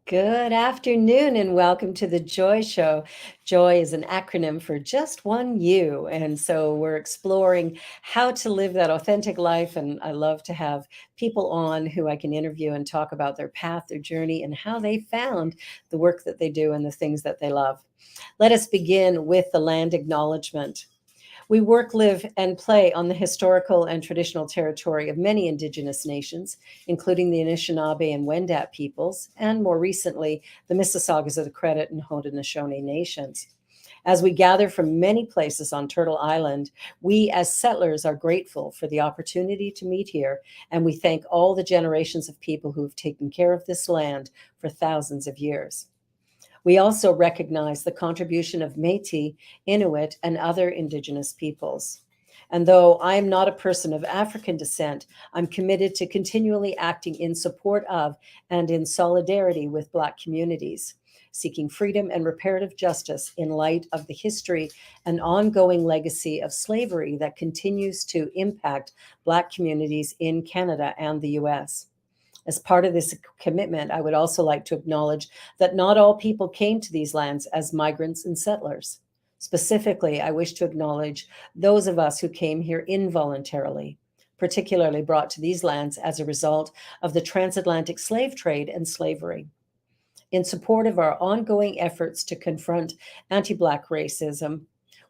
Good afternoon and welcome to the Joy Show. Joy is an acronym for just one you. And so we're exploring how to live that authentic life. And I love to have people on who I can interview and talk about their path, their journey, and how they found the work that they do and the things that they love. Let us begin with the land acknowledgement. We work, live, and play on the historical and traditional territory of many Indigenous nations, including the Anishinaabe and Wendat peoples, and more recently, the Mississaugas of the Credit and Haudenosaunee nations. As we gather from many places on Turtle Island, we as settlers are grateful for the opportunity to meet here, and we thank all the generations of people who have taken care of this land for thousands of years. We also recognize the contribution of Métis, Inuit, and other Indigenous peoples. And though I am not a person of African descent, I'm committed to continually acting in support of and in solidarity with Black communities, seeking freedom and reparative justice in light of the history and ongoing legacy of slavery that continues to impact Black communities in Canada and the US. As part of this commitment, I would also like to acknowledge that not all people came to these lands as migrants and settlers. Specifically, I wish to acknowledge those of us who came here involuntarily, particularly brought to these lands as a result of the transatlantic slave trade and slavery. In support of our ongoing efforts to confront anti Black racism,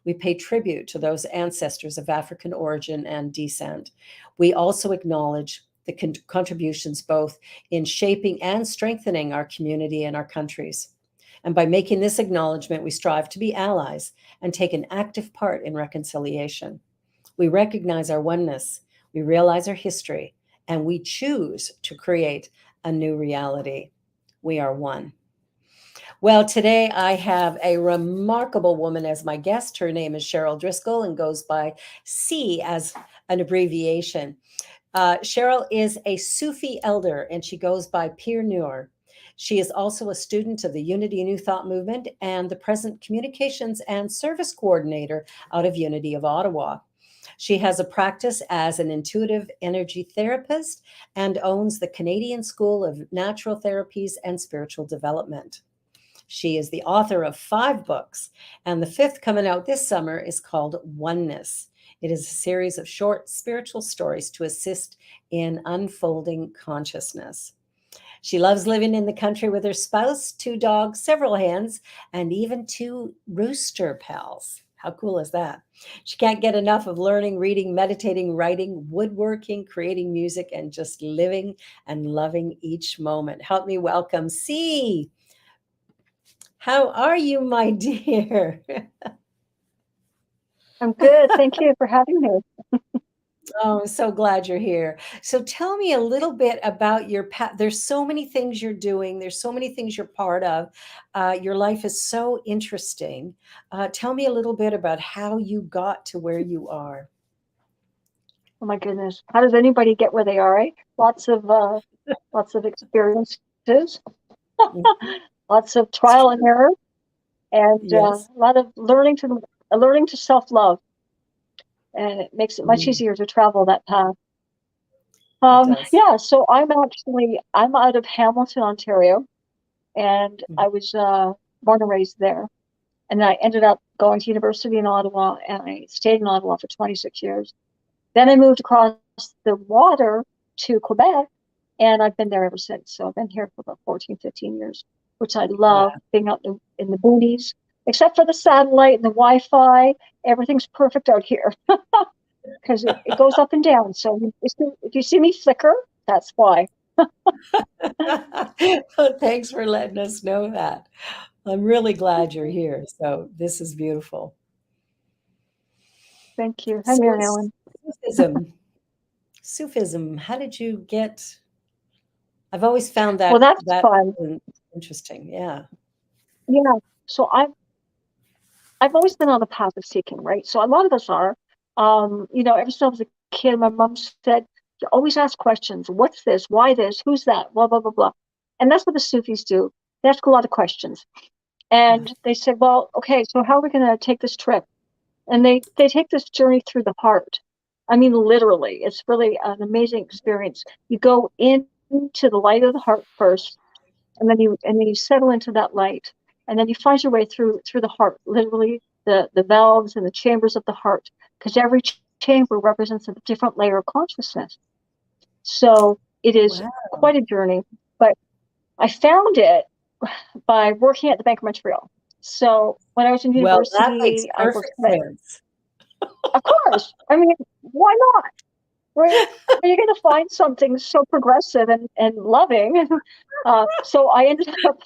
we pay tribute to those ancestors of African origin and descent. We also acknowledge the contributions both in shaping and strengthening our community and our countries. And by making this acknowledgement, we strive to be allies and take an active part in reconciliation. We recognize our oneness, we realize our history, and we choose to create a new reality. We are one. Well, today I have a remarkable woman as my guest. Her name is Cheryl Driskell and goes by C as an abbreviation. Cheryl is a Sufi elder and she goes by Pir Noor. She is also a student of the Unity New Thought movement and the present communications and service coordinator out of Unity of Ottawa. She has a practice as an intuitive energy therapist and owns the Canadian School of Natural Therapies and Spiritual Development. She is the author of 5 books, and the 5th coming out this summer is called Oneness. It is a series of short spiritual stories to assist in unfolding consciousness. She loves living in the country with her spouse, 2 dogs, several hens, and even 2 rooster pals. How cool is that? She can't get enough of learning, reading, meditating, writing, woodworking, creating music, and just living and loving each moment. Help me welcome C. How are you, my dear? I'm good. Thank you for having me. Oh, I'm so glad you're here. So tell me a little bit about your path. There's so many things you're doing. There's so many things you're part of. Your life is so interesting. Tell me a little bit about how you got to where you are. Oh my goodness. How does anybody get where they are, right? Lots of experiences, Mhm. lots of It's trial and true. error, and Yes, a lot of learning to self-love, and it makes it much mm, easier to travel that path. it does. Yeah, so I'm out of Hamilton, Ontario, and Mhm. I was born and raised there. And I ended up going to university in Ottawa, and I stayed in Ottawa for 26 years. Then I moved across the water to Quebec, and I've been there ever since. So I've been here for about 14, 15 years, which I Wow. love being out in the boonies, except for the satellite and the Wi-Fi. Everything's perfect out here because it goes up and down. So if you see me flicker, that's why. Well, thanks for letting us know that. I'm really glad you're here. So this is beautiful. Thank you. Hi, So Mary Ellen. Sufism. Sufism, how did you get I've always found Well, that's that fun. interesting, yeah. Yeah. So I've always been on the path of seeking, right? So a lot of us are. Ever since I was a kid, my mom said, you always ask questions. What's this? Why this? Who's that? Blah, blah, blah, blah. And that's what the Sufis do. They ask a lot of questions. Yeah, And they said, well, okay, so how are we going to take this trip? And they take this journey through the heart. I mean, literally, it's really an amazing experience. You go into the light of the heart first, and then you settle into that light, and then you find your way through the heart, literally the valves and the chambers of the heart, because every chamber represents a different layer of consciousness. So it is Wow. quite a journey, but I found it by working at the Bank of Montreal. So when I was in Well, that makes university, I worked perfect sense. of course. I mean, why not? Where you're going to find something so progressive and loving. So I ended up.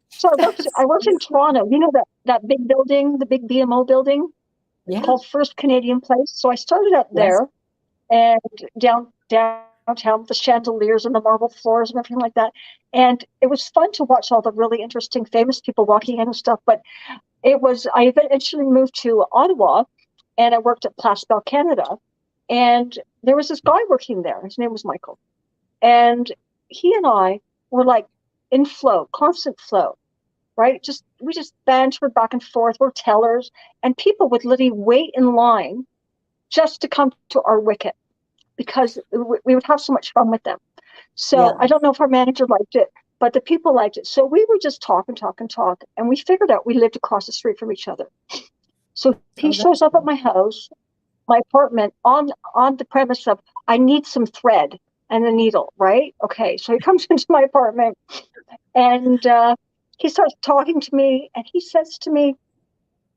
So I worked in Toronto. You know that big building, the big BMO building. It's Yeah. called First Canadian Place. So I started up Yes. there, and downtown with the chandeliers and the marble floors and everything like that. And it was fun to watch all the really interesting, famous people walking in and stuff. But I eventually moved to Ottawa, and I worked at Place Bell Canada. And there was this guy working there. His name was Michael. And he and I were like in flow, constant flow, right? We just bantered back and forth. We're tellers. And people would literally wait in line just to come to our wicket because we would have so much fun with them. So Yeah. I don't know if our manager liked it, but the people liked it. So we would just talk and talk and talk. And we figured out we lived across the street from each other. So he Oh, shows that's up at cool. my house, my apartment, on the premise of I need some thread and a needle, right? Okay, so he comes into my apartment, and he starts talking to me, and he says to me,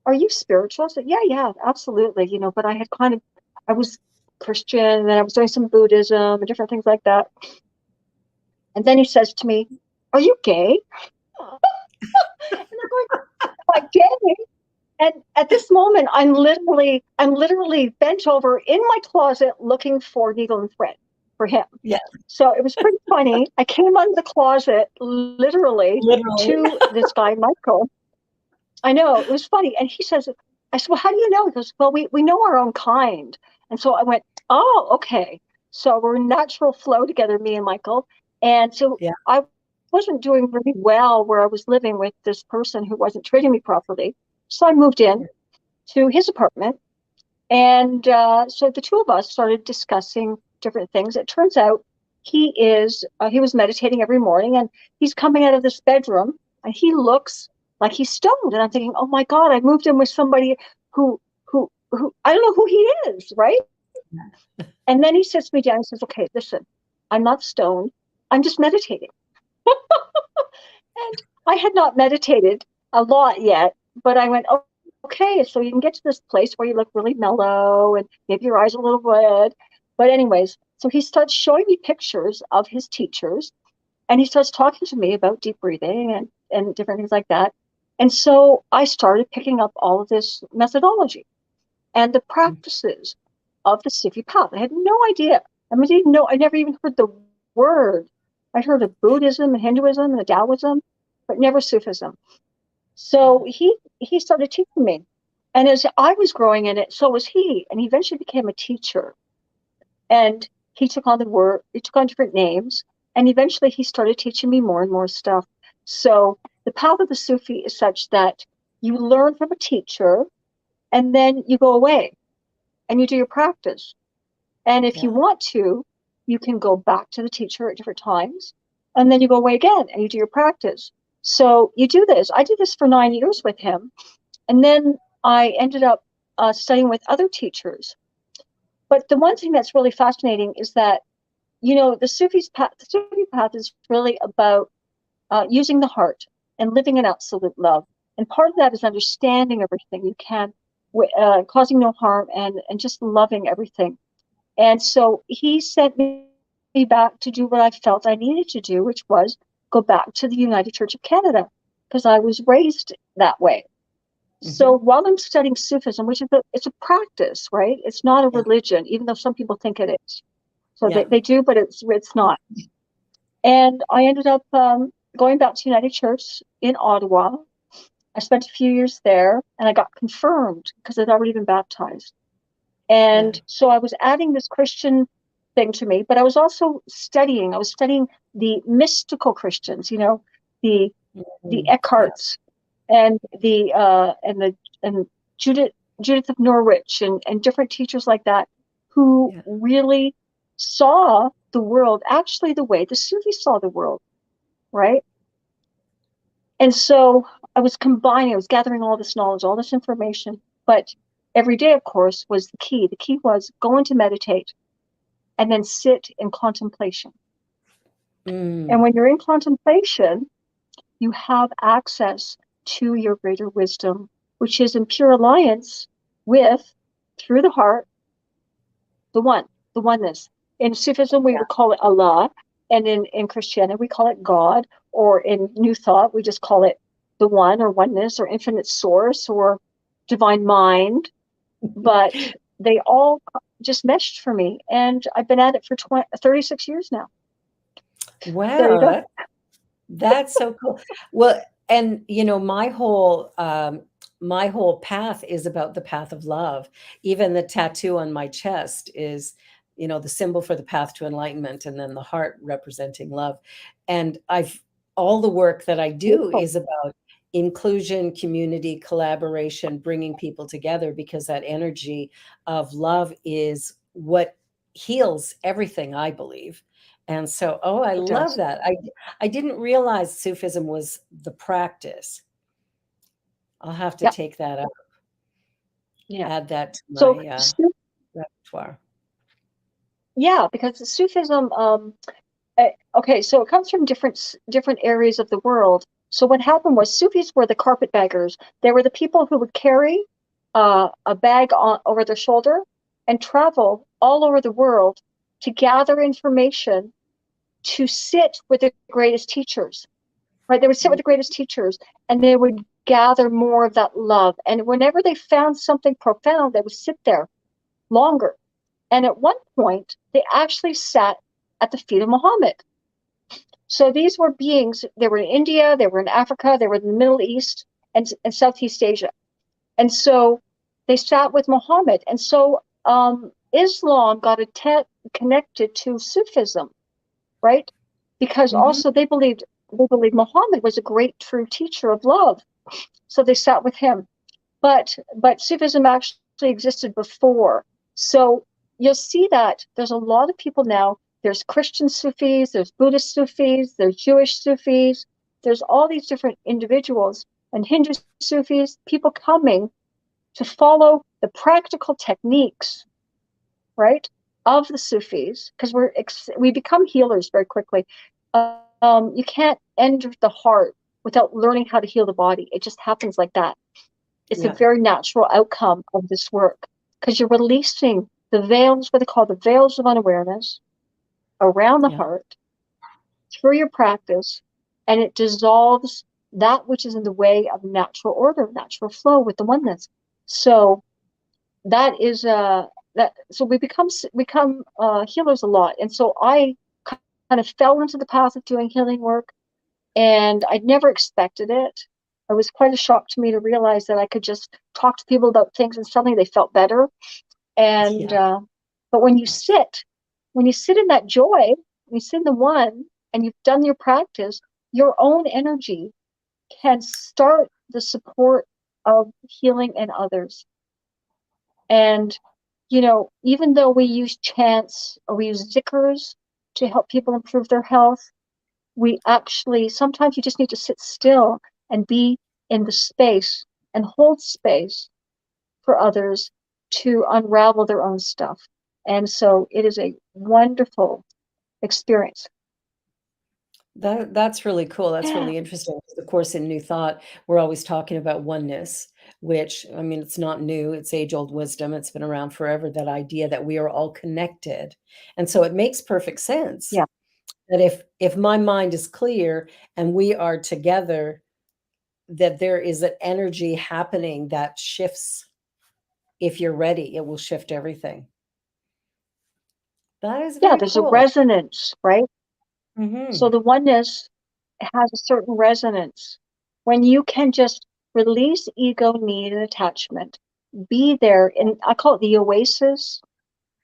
"Are you spiritual?" I said, "Yeah, absolutely." But I was Christian, and then I was doing some Buddhism and different things like that. And then he says to me, "Are you gay?" And I'm going, "Am I gay?" And at this moment, I'm literally bent over in my closet looking for needle and thread for him. Yeah. So it was pretty funny. I came out of the closet literally Literally. to this guy, Michael. I know, it was funny. And I said, "Well, how do you know?" He goes, "Well, we know our own kind." And so I went, "Oh, okay." So we're in natural flow together, me and Michael. And so Yeah. I wasn't doing really well where I was living with this person who wasn't treating me properly. So I moved in to his apartment. And so the two of us started discussing different things. It turns out he was meditating every morning, and he's coming out of this bedroom, and he looks like he's stoned. And I'm thinking, oh my God, I moved in with somebody who I don't know who he is, right? And then he sits me down and says, "Okay, listen, I'm not stoned. I'm just meditating." And I had not meditated a lot yet, but I went, "Oh, okay, so you can get to this place where you look really mellow and maybe your eyes are a little red." But anyways, so he starts showing me pictures of his teachers, and he starts talking to me about deep breathing and different things like that. And so I started picking up all of this methodology and the practices of the Sufi path. I had no idea. I mean, I didn't know. I never even heard the word. I'd heard of Buddhism and Hinduism and Taoism, but never Sufism. So he started teaching me. And as I was growing in it, so was he. And he eventually became a teacher. And he took on different names. And eventually he started teaching me more and more stuff. So the path of the Sufi is such that you learn from a teacher and then you go away and you do your practice. And if you Yeah. want to, you can go back to the teacher at different times. And then you go away again and you do your practice. So you do this. I did this for 9 years with him. And then I ended up studying with other teachers. But the one thing that's really fascinating is that, the Sufi path is really about using the heart and living in absolute love. And part of that is understanding everything you can, causing no harm and just loving everything. And so he sent me back to do what I felt I needed to do, which was go back to the United Church of Canada, because I was raised that way. So Hmm. while I'm studying Sufism, it's a practice, right? It's not a Yeah. religion, even though some people think it is. So Yeah. they do, but it's not. And I ended up going back to United Church in Ottawa. I spent a few years there, and I got confirmed because I'd already been baptized. Yeah. And so I was adding this Christian thing to me, but I was also studying. I was studying the mystical Christians, the Mhm. Yeah. Eckharts and and Judith Judith of Norwich and different teachers like that who Yeah. really saw the world actually the way the Sufis saw the world, right? And so I was combining, I was gathering all this knowledge, all this information, but every day, of course, was the key. The key was go into meditate and then sit in contemplation. And when you're in contemplation, you have access to your greater wisdom, which is in pure alliance with, through the heart, the one, the oneness. In Sufism, we would call it Allah, and in Christianity, we call it God, or in New Thought, we just call it the one or oneness or infinite source or divine mind. But they all just meshed for me, and I've been at it for 36 years now. There you go. Wow, that's so cool. Well, and my whole path is about the path of love. Even the tattoo on my chest is, the symbol for the path to enlightenment, and then the heart representing love. And all the work that I do Beautiful. is about inclusion, community, collaboration, bringing people together, because that energy of love is what heals everything, I believe. And so, oh, I It love does. that. I didn't realize Sufism was the practice. I'll have to Yeah. take that up, Yeah. add that to So, my repertoire. yeah, because Sufism, okay, so it comes from different areas of the world. So what happened was Sufis were the carpetbaggers. They were the people who would carry a bag over their shoulder and travel all over the world to gather information to sit with the greatest teachers. Right? They would sit with the greatest teachers and they would gather more of that love. And whenever they found something profound, they would sit there longer. And at one point, they actually sat at the feet of Muhammad. So these were beings, they were in India, they were in Africa, they were in the Middle East and Southeast Asia. And so they sat with Muhammad. And so Islam got connected to Sufism, right? Because Mhm. also they believed Muhammad was a great true teacher of love. So they sat with him. But Sufism actually existed before. So you'll see that there's a lot of people now. There's Christian Sufis, there's Buddhist Sufis, there's Jewish Sufis, there's all these different individuals and Hindu Sufis, people coming to follow the practical techniques, right, of the Sufis, because we become healers very quickly. You can't enter the heart without learning how to heal the body. It just happens like that. It's a Yeah, very natural outcome of this work because you're releasing the veils, what they call the veils of unawareness, around the yeah, heart through your practice, and it dissolves that which is in the way of natural order, natural flow with the oneness. So that is that. So we become healers a lot, and so I kind of fell into the path of doing healing work, and I'd never expected it. It was quite a shock to me to realize that I could just talk to people about things and suddenly they felt better. And yeah. but when you sit in that joy, when you sit in the one, and you've done your practice, your own energy can start the support of healing in others. And even though we use chants or we use zikrs to help people improve their health, we actually sometimes you just need to sit still and be in the space and hold space for others to unravel their own stuff. And so it is a wonderful experience. That's really cool. That's Yeah, really interesting. 'Cause of course, in New Thought, we're always talking about oneness, which, I mean, it's not new. It's age-old wisdom. It's been around forever, that idea that we are all connected. And so it makes perfect sense yeah, that if my mind is clear and we are together, that there is an energy happening that shifts. If you're ready, it will shift everything. That is yeah. very There's a cool. resonance, right? So Mhm. the oneness has a certain resonance when you can just release ego, need, and attachment. Be there, and I call it the oasis,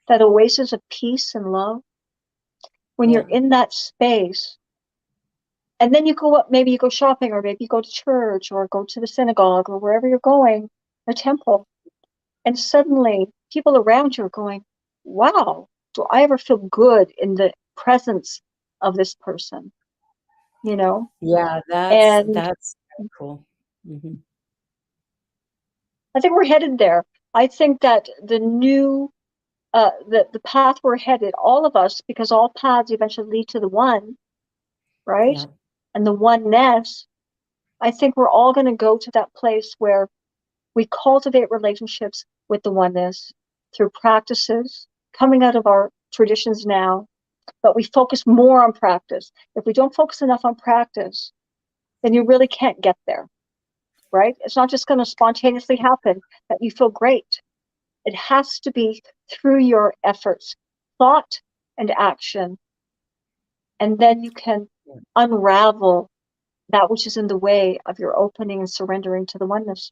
that oasis of peace and love. When Yeah. you're in that space, and then you go up, maybe you go shopping, or maybe you go to church, or go to the synagogue, or wherever you're going, the temple, and suddenly people around you are going, wow, do I ever feel good in the presence of this person? You know? Yeah, And that's Cool. Hmm. I think we're headed there. I think that the new, the path we're headed, all of us, because all paths eventually lead to the one, right? Yeah. And the oneness, I think we're all going to go to that place where we cultivate relationships with the oneness through practices coming out of our traditions now, but we focus more on practice. If we don't focus enough on practice, then you really can't get there, right? It's not just going to spontaneously happen that you feel great. It has to be through your efforts, thought and action, and then you can unravel that which is in the way of your opening and surrendering to the oneness.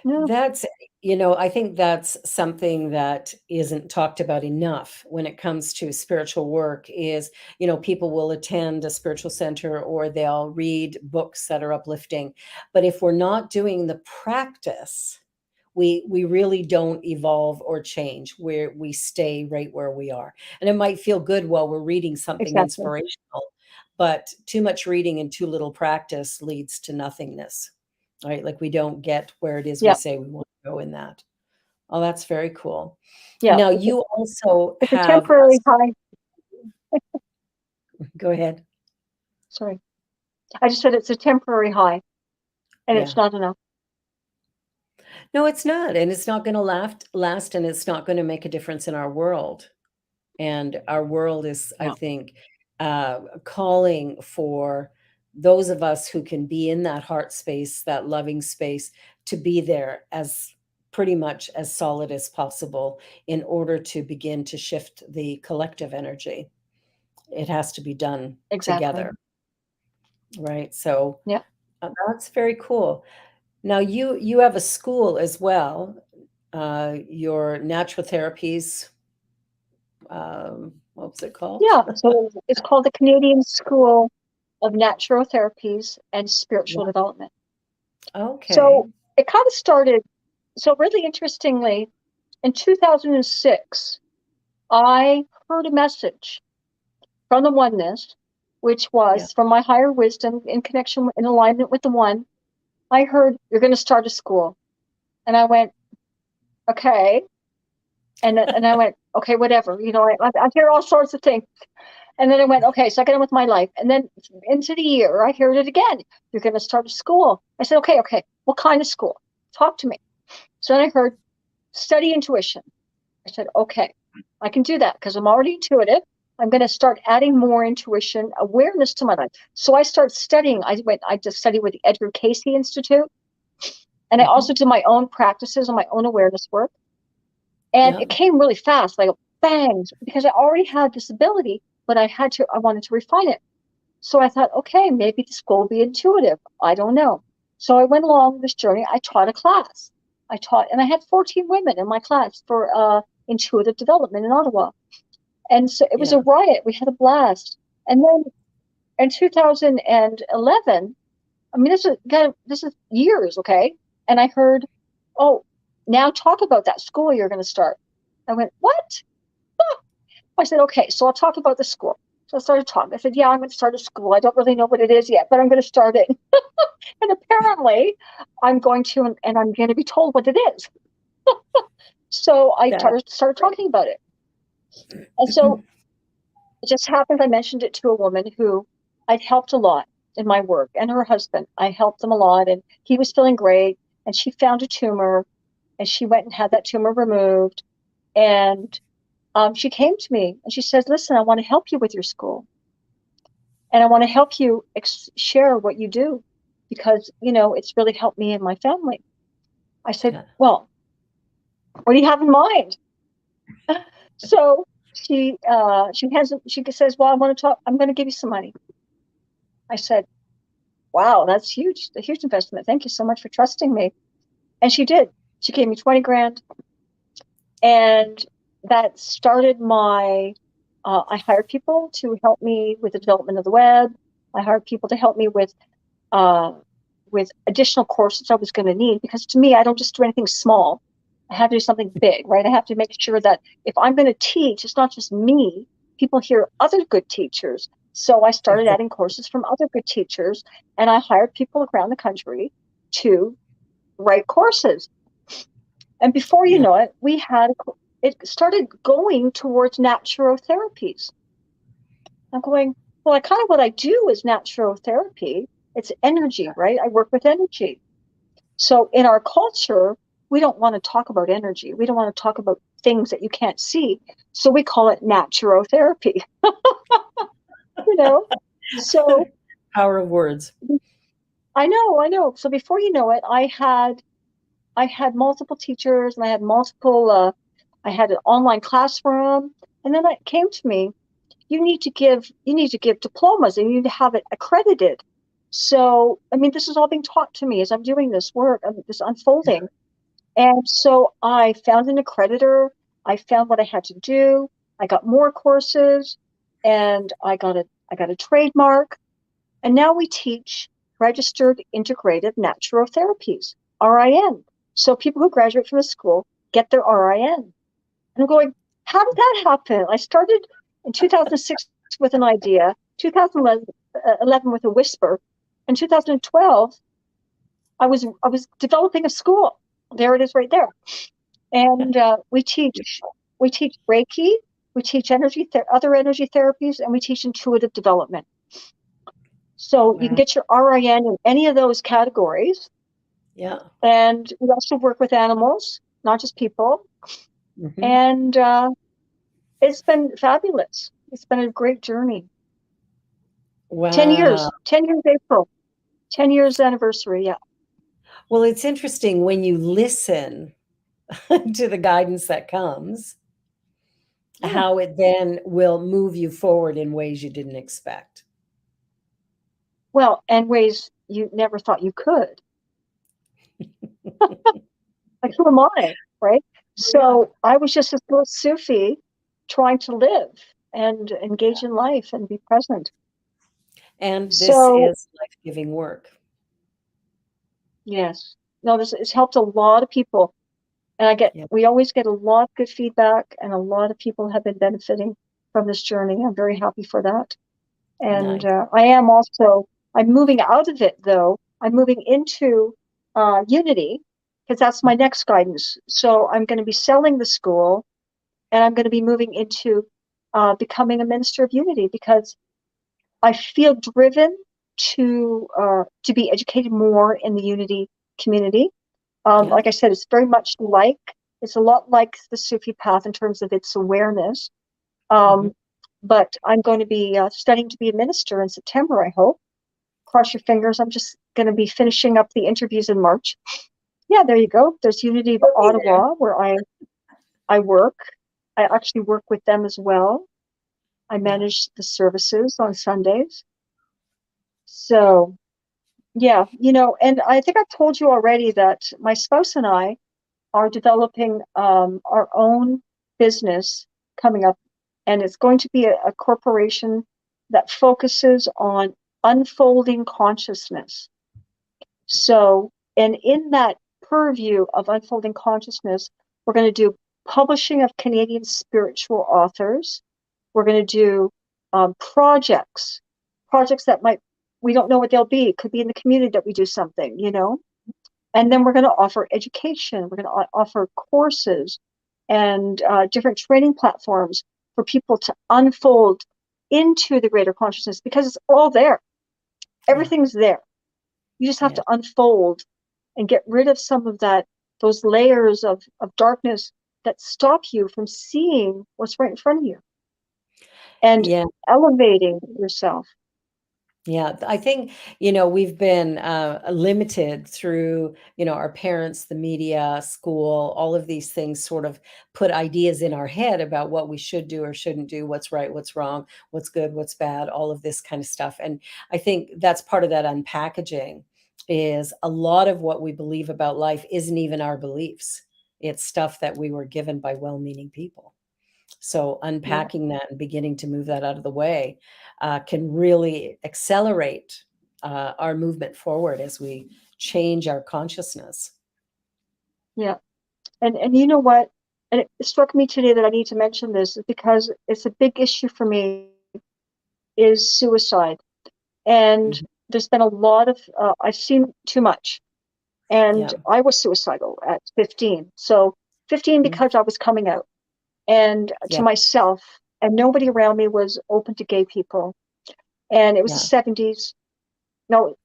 Yeah, That's, I think that's something that isn't talked about enough when it comes to spiritual work is, people will attend a spiritual center or they'll read books that are uplifting. But if we're not doing the practice, we really don't evolve or change. We stay right where we are. And it might feel good while we're reading something exactly. inspirational, but too much reading and too little practice leads to nothingness. Right? Like we don't get where it is we Yeah, say we want to go in that. Oh, that's very cool. yeah. Now you also It's a have temporary high. go ahead. Sorry. I just said it's a temporary high and it's Yeah. not enough. No, it's not. And it's not going to last and it's not going to make a difference in our world. And our world is, I Yeah, think, calling for those of us who can be in that heart space, that loving space, to be there as pretty much as solid as possible in order to begin to shift the collective energy. It has to be done exactly. together, right? So Yeah. that's very cool. Now you have a school as well, your natural therapies. What was it called? Yeah. So it's called the Canadian School of Natural Therapies and Spiritual Yeah. Development. So Okay. it kind of started, so really interestingly, in 2006, I heard a message from the oneness, which Yeah. was from my higher wisdom in connection, in alignment with the one. I heard, you're going to start a school. And I went, okay. And I went, okay, whatever. I hear all sorts of things. And then I went, okay, so I got on with my life. And then into the year, I heard it again. You're going to start a school. I said, okay. What kind of school? Talk to me. So then I heard study intuition. I said, okay, I can do that because I'm already intuitive. I'm going to start adding more intuition awareness to my life. So I started studying. I just studied with the Edgar Cayce Institute. And I Mhm. also did my own practices and my own awareness work. And Yeah. it came really fast, like bang, because I already had this ability, but I wanted to refine it. So I thought, okay, maybe the school will be intuitive. I don't know. So I went along this journey. I taught a class. And I had 14 women in my class for intuitive development in Ottawa. And so it was a Yeah. riot. We had a blast. And then in 2011, I mean, this is years, okay? And I heard, oh, now talk about that school you're going to start. I went, what? I said, okay, so I'll talk about the school. So I started talking. I said, yeah, I'm going to start a school. I don't really know what it is yet, but I'm going to start it. And apparently I'm going to, and I'm going to be told what it is. So I That's started great. talking about it. And so it just happened, I mentioned it to a woman who I'd helped a lot in my work, and her husband. I helped them a lot, and he was feeling great. And she found a tumor, and she went and had that tumor removed. And she came to me and she says, listen, I want to help you with your school. And I want to help you share what you do because, it's really helped me and my family. I said, Yeah. well, what do you have in mind? So she says, well, I want to talk. I'm going to give you some money. I said, wow, that's huge. A huge investment. Thank you so much for trusting me. And she did. She gave me 20 grand. And that started I hired people to help me with the development of the web. I hired people to help me uh, with additional courses I was going to need, because to me, I don't just do anything small. I have to do something big, right? I have to make sure that if I'm going to teach, it's not just me. People hear other good teachers. So I started Exactly. adding courses from other good teachers, and I hired people around the country to write courses. And before you Yeah. know it, it started going towards naturotherapies. I'm going, well, I kind of what I do is naturotherapy. It's energy, right? I work with energy. So in our culture, we don't want to talk about energy. We don't want to talk about things that you can't see. So we call it naturotherapy, you know? So Power of words. I know. So before you know it, I had multiple teachers and I had I had an online classroom. And then it came to me, you need to give diplomas and you need to have it accredited. So, I mean, this is all being taught to me as I'm doing this work, this unfolding. And so I found an accreditor. I found what I had to do. I got more courses and I got a trademark. And now we teach registered integrative natural therapies, RIN. So people who graduate from the school get their RIN. And I'm going, how did that happen? I started in 2006 with an idea, 2011 with a whisper. In 2012, I was developing a school. There it is right there. And we teach Reiki, we teach other energy therapies, and we teach intuitive development. So you can Wow. get your RIN in any of those categories. Yeah. And we also work with animals, not just people. Hmm. And it's been fabulous. It's been a great journey. Wow. 10 years April, 10 years anniversary. Yeah. Well, it's interesting when you listen to the guidance that comes, Yeah. how it then will move you forward in ways you didn't expect. Well, and ways you never thought you could. Like, who am I? Right. Yeah. So I was just this little Sufi trying to live and engage in life and be present. And this So, is life-giving work. yes, no, this it's helped a lot of people. And Yeah. we always get a lot of good feedback, and a lot of people have been benefiting from this journey. I'm very happy for that. And Nice. I'm moving out of it though. I'm moving into Unity because that's my next guidance. So I'm going to be selling the school and I'm going to be moving into becoming a minister of Unity because I feel driven to be educated more in the Unity community. Yeah. Like I said, it's a lot like the Sufi path in terms of its awareness. Mhm. Um, but I'm going to be studying to be a minister in September, I hope. Cross your fingers. I'm just going to be finishing up the interviews in March. Yeah, there you go. There's Unity of We'll be there. Ottawa, where I work. I actually work with them as well. I Yeah. manage the services on Sundays. So, yeah, and I think I've told you already that my spouse and I are developing our own business coming up, and it's going to be a corporation that focuses on unfolding consciousness. So, and in that purview of unfolding consciousness, we're going to do publishing of Canadian spiritual authors. We're going to do projects that we don't know what they'll be. It could be in the community that we do something. And then we're going to offer education. We're going to offer courses and different training platforms for people to unfold into the greater consciousness because it's all there. Yeah. Everything's there. You just have Yeah. to unfold and get rid of some of those layers of darkness that stop you from seeing what's right in front of you and Yeah. elevating yourself. Yeah, I think, we've been limited through, our parents, the media, school, all of these things sort of put ideas in our head about what we should do or shouldn't do, what's right, what's wrong, what's good, what's bad, all of this kind of stuff. And I think that's part of that unpackaging is a lot of what we believe about life isn't even our beliefs. It's stuff that we were given by well-meaning people. So Yeah, unpacking that and beginning to move that out of the way can really accelerate our movement forward as we change our consciousness. yeah. And you know what? And it struck me today that I need to mention this because it's a big issue for me is suicide. And Mhm. there's been a lot of, I've seen too much. And Yeah. I was suicidal at 15. So 15 Mhm. because I was coming out and to Yeah. myself, and nobody around me was open to gay people. And it was the Yeah. 70s, no,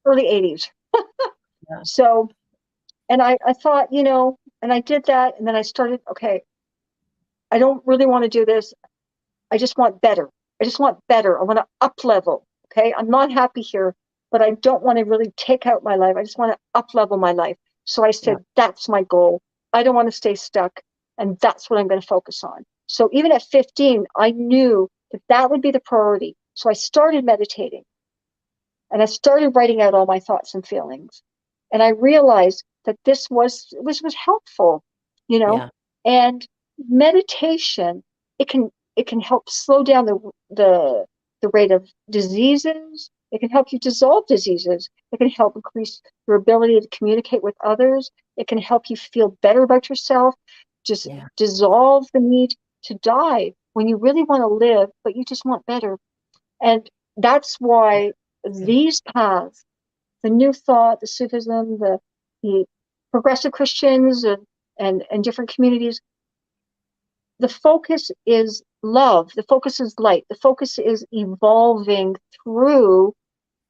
early 80s. Yeah. So, and I thought, and I did that. And then I started, okay, I don't really want to do this. I just want better. I just want better. I want to up level. Okay. I'm not happy here, but I don't want to really take out my life. I just want to up level my life. So I Yeah. said, that's my goal. I don't want to stay stuck. And that's what I'm going to focus on. So even at 15, I knew that that would be the priority. So I started meditating and I started writing out all my thoughts and feelings. And I realized that this was helpful, you know, Yeah. and meditation, it can help slow down the rate of diseases. It can help you dissolve diseases. It can help increase your ability to communicate with others. It can help you feel better about yourself. Just Yeah. dissolve the need to die when you really want to live, but you just want better. And that's why these paths, the New Thought, the Sufism, the progressive Christians, and different communities, the focus is love, the focus is light, the focus is evolving through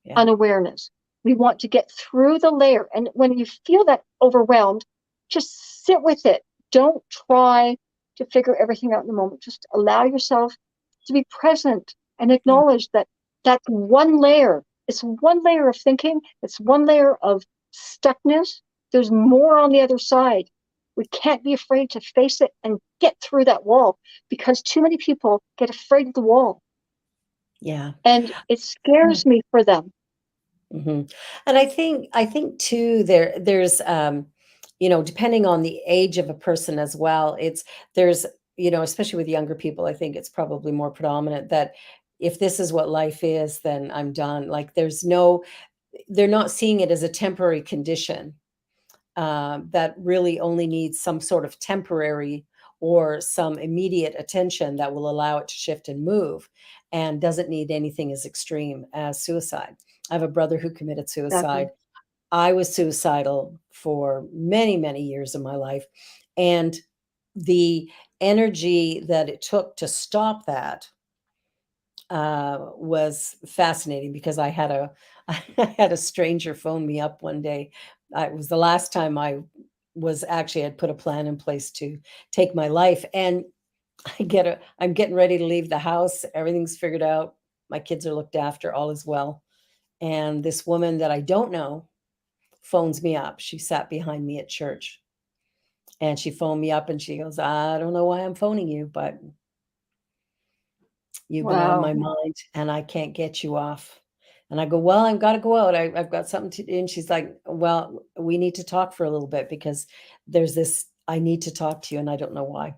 Yeah. unawareness. We want to get through the layer. And when you feel that overwhelmed, just sit with it. Don't try to figure everything out in the moment. Just allow yourself to be present and Yeah. acknowledge that that's one layer. It's one layer of thinking, it's one layer of stuckness. There's more on the other side. We can't be afraid to face it and get through that wall because too many people get afraid of the wall. Yeah. And it scares me for them. Mhm. And I think too there's depending on the age of a person as well, there's especially with younger people, I think it's probably more predominant that if this is what life is, then I'm done. Like they're not seeing it as a temporary condition that really only needs some sort of temporary or some immediate attention that will allow it to shift and move and doesn't need anything as extreme as suicide. I have a brother who committed Exactly. suicide. I was suicidal for many, many years of my life. And the energy that it took to stop that was fascinating because I had a I had a stranger phone me up one day. It was the last time I was actually had put a plan in place to take my life, and I'm getting ready to leave the house. Everything's figured out. My kids are looked after. All is well. And this woman that I don't know phones me up. She sat behind me at church, and she phoned me up and she goes, "I don't know why I'm phoning you, but you've been on Wow. my mind and I can't get you off." And I go, "Well, I've got to go out. I've got something to do." And she's like, "Well, we need to talk for a little bit because there's this, I need to talk to you and I don't know why."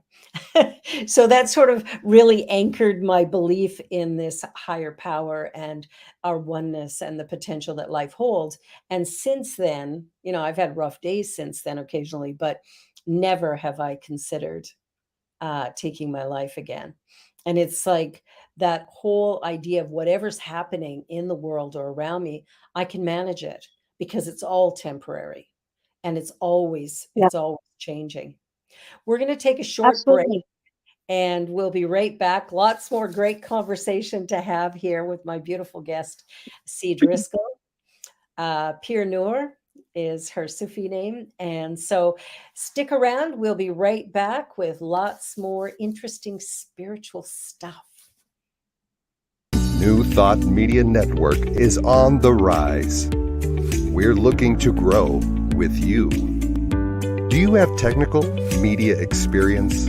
So that sort of really anchored my belief in this higher power and our oneness and the potential that life holds. And since then, I've had rough days since then occasionally, but never have I considered taking my life again. And it's like that whole idea of whatever's happening in the world or around me, I can manage it because it's all temporary and Yeah, it's always changing. We're going to take a short break absolutely. and we'll be right back. Lots more great conversation to have here with my beautiful guest, C. Driscoll. Pir Noor is her Sufi name. And so stick around. We'll be right back with lots more interesting spiritual stuff. New Thought Media Network is on the rise. We're looking to grow with you. Do you have technical media experience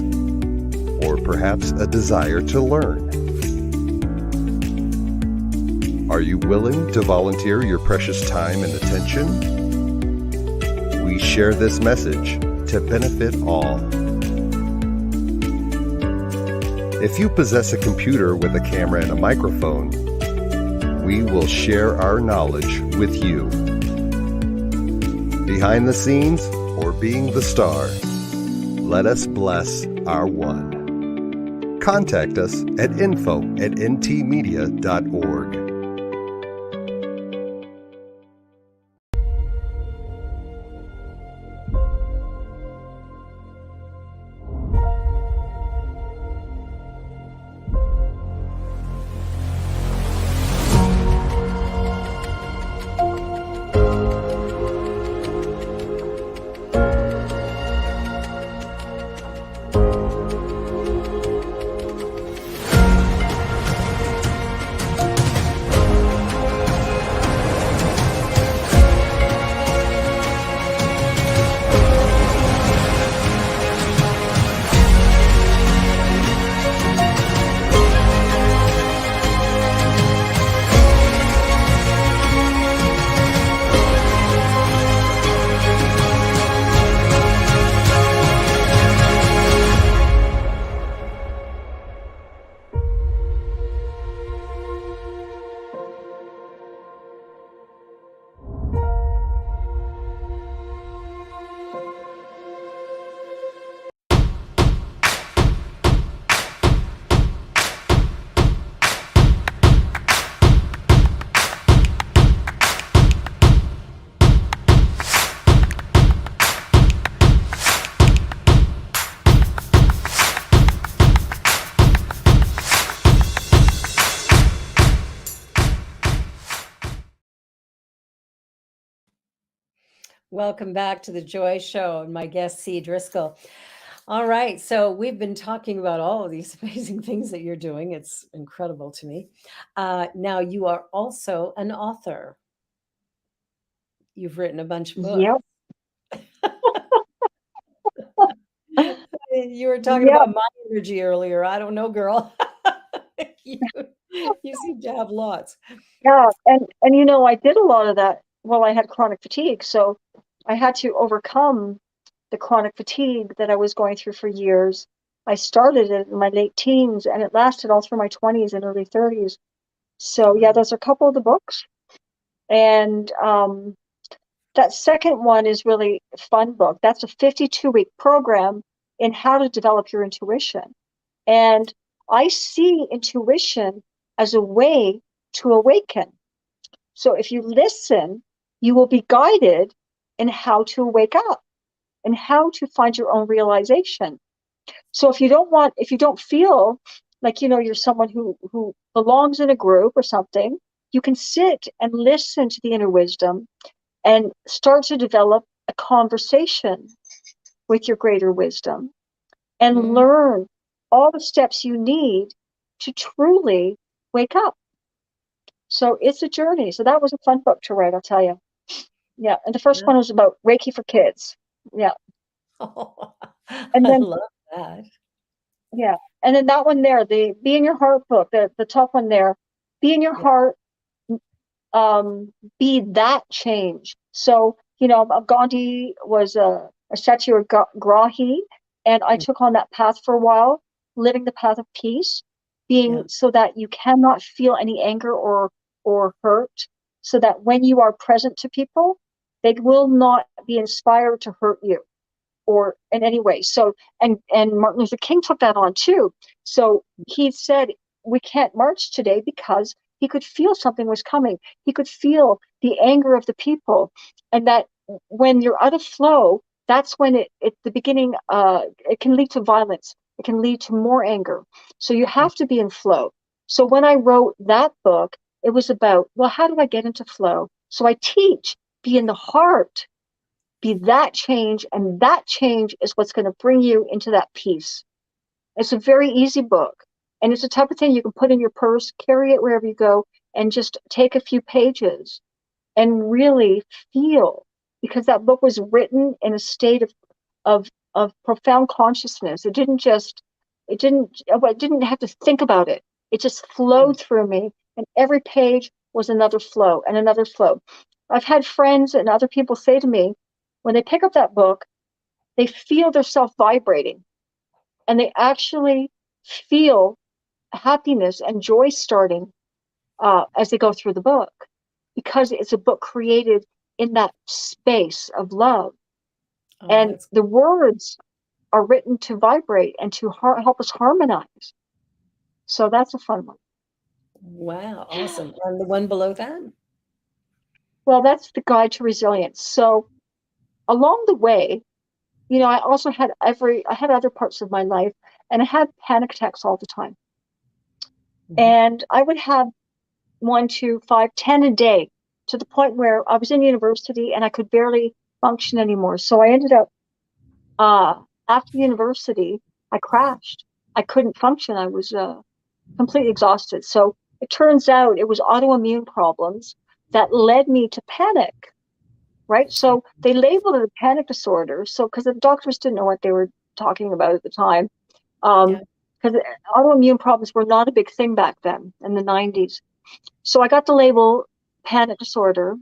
or perhaps a desire to learn? Are you willing to volunteer your precious time and attention? We share this message to benefit all. If you possess a computer with a camera and a microphone, we will share our knowledge with you. Behind the scenes or being the star, let us bless our one. contact us at info@ntmedia.org. Welcome back to the Joy Show and my guest, C. Driscoll. All right, so we've been talking about all of these amazing things that you're doing. It's incredible to me. Now, you are also an author. You've written a bunch of books. Yep. You were talking Yep. about my energy earlier. I don't know, girl. you, you seem to have lots. Yeah. And you know, I did a lot of that. Well, I had chronic fatigue, so I had to overcome the chronic fatigue that I was going through for years. I started it in my late teens and it lasted all through my 20s and early 30s. So yeah, those are a couple of the books. And that second one is really a fun book. That's a 52-week program in how to develop your intuition. And I see intuition as a way to awaken. So if you listen, you will be guided in how to wake up and how to find your own realization. So if you don't feel like, you know, you're someone who belongs in a group or something, you can sit and listen to the inner wisdom and start to develop a conversation with your greater wisdom and learn all the steps you need to truly wake up. So it's a journey. So that was a fun book to write, I'll tell you. Yeah. And the first one was about Reiki for kids. Yeah. Oh, And I then, love that. yeah. And then that one there, the Be in Your Heart book, the top one there, Be in Your Heart, be that change. So, you know, Gandhi was a Satyagrahi, and I took on that path for a while, living the path of peace, being so that you cannot feel any anger or hurt, so that when you are present to people, they will not be inspired to hurt you or in any way. So, and Martin Luther King took that on too. So he said, we can't march today because he could feel something was coming. He could feel the anger of the people. And that when you're out of flow, that's when the beginning, it can lead to violence. It can lead to more anger. So you have to be in flow. So when I wrote that book, it was about, well, how do I get into flow? So I teach, be in the heart, be that change, and that change is what's going to bring you into that peace. It's a very easy book, and it's the type of thing you can put in your purse, carry it wherever you go, and just take a few pages and really feel, because that book was written in a state of profound consciousness. It didn't have to think about it. It just flowed through me, and every page was another flow and another flow. I've had friends and other people say to me, when they pick up that book, they feel their self vibrating, and they actually feel happiness and joy starting as they go through the book, because it's a book created in that space of love. And the words are written to vibrate and to help us harmonize. So that's a fun one. Wow, awesome. And the one below that? Well, that's the guide to resilience. So along the way, I also had I had other parts of my life, and I had panic attacks all the time. And I would have 1, 2, 5, 10 a day, to the point where I was in university and I could barely function anymore. So I ended up, after university, I crashed. I couldn't function. I was completely exhausted. So it turns out it was autoimmune problems that led me to panic, right? So they labeled it a panic disorder. So because the doctors didn't know what they were talking about at the time, Yeah. because autoimmune problems were not a big thing back then in the 90s. So I got the label panic disorder.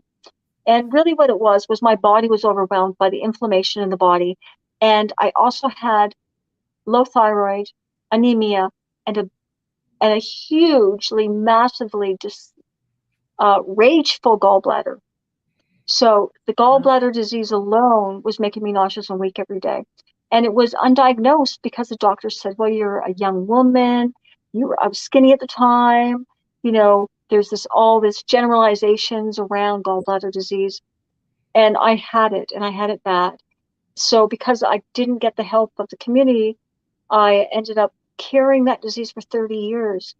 And really what it was my body was overwhelmed by the inflammation in the body. And I also had low thyroid, anemia, and a hugely, massively rageful gallbladder. So the gallbladder disease alone was making me nauseous and weak every day. And it was undiagnosed because the doctor said, well, you're a young woman. I was skinny at the time. There's all this generalizations around gallbladder disease. And I had it, and I had it bad. So because I didn't get the help of the community, I ended up carrying that disease for 30 years.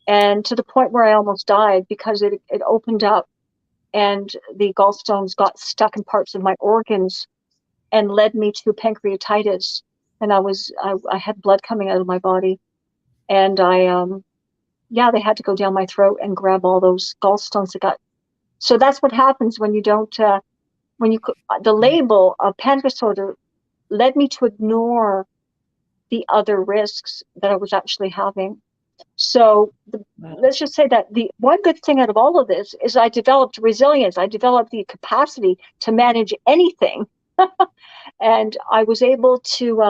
And to the point where I almost died, because it opened up and the gallstones got stuck in parts of my organs and led me to pancreatitis. And I had blood coming out of my body. And they had to go down my throat and grab all those gallstones that got. So that's what happens when you don't, the label of panic disorder led me to ignore the other risks that I was actually having. So let's just say that the one good thing out of all of this is I developed resilience. I developed the capacity to manage anything. And I was able to,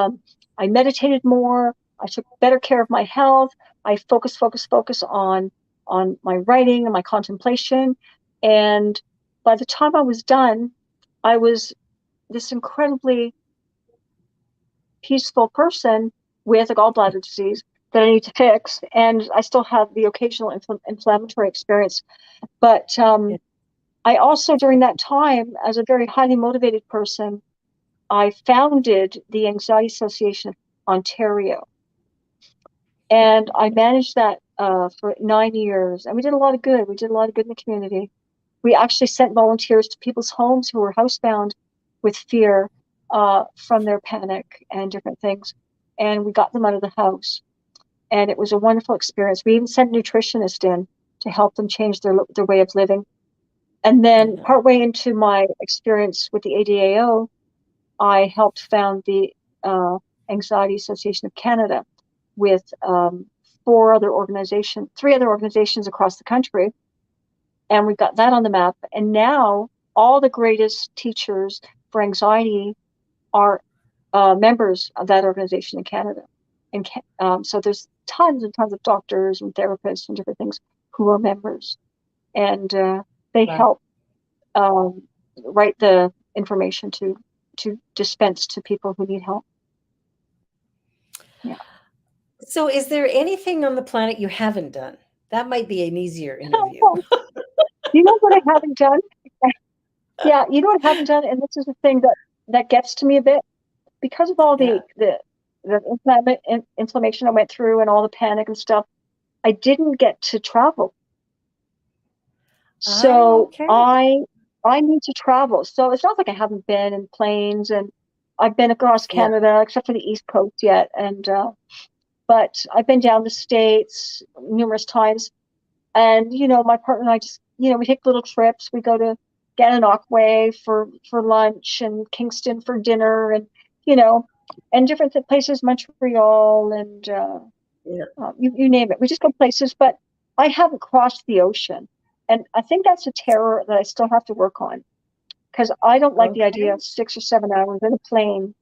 I meditated more. I took better care of my health. I focused on my writing and my contemplation. And by the time I was done, I was this incredibly peaceful person with a gallbladder disease that I need to fix. And I still have the occasional inflammatory experience. But I also, during that time, as a very highly motivated person, I founded the Anxiety Association of Ontario. And I managed that for 9 years. And we did a lot of good. We did a lot of good in the community. We actually sent volunteers to people's homes who were housebound with fear from their panic and different things. And we got them out of the house. And it was a wonderful experience. We even sent nutritionists in to help them change their way of living. And then partway into my experience with the ADAO, I helped found the Anxiety Association of Canada with 3 other organizations across the country. And we got that on the map. And now all the greatest teachers for anxiety are members of that organization in Canada. And so there's tons and tons of doctors and therapists and different things who are members. And they help write the information to dispense to people who need help. Yeah. So is there anything on the planet you haven't done? That might be an easier interview. You know what I haven't done? Yeah, you know what I haven't done? And this is the thing that gets to me a bit. Because of all the inflammation I went through and all the panic and stuff, I didn't get to travel. So I need to travel. So it's not like I haven't been in planes, and I've been across Canada, except for the East Coast yet. And but I've been down the States numerous times. And my partner and I just we take little trips. We go to Gananoque for lunch, and Kingston for dinner, and and different places, Montreal, and you name it. We just go places, but I haven't crossed the ocean. And I think that's a terror that I still have to work on, because I don't like the idea of 6 or 7 hours in a plane,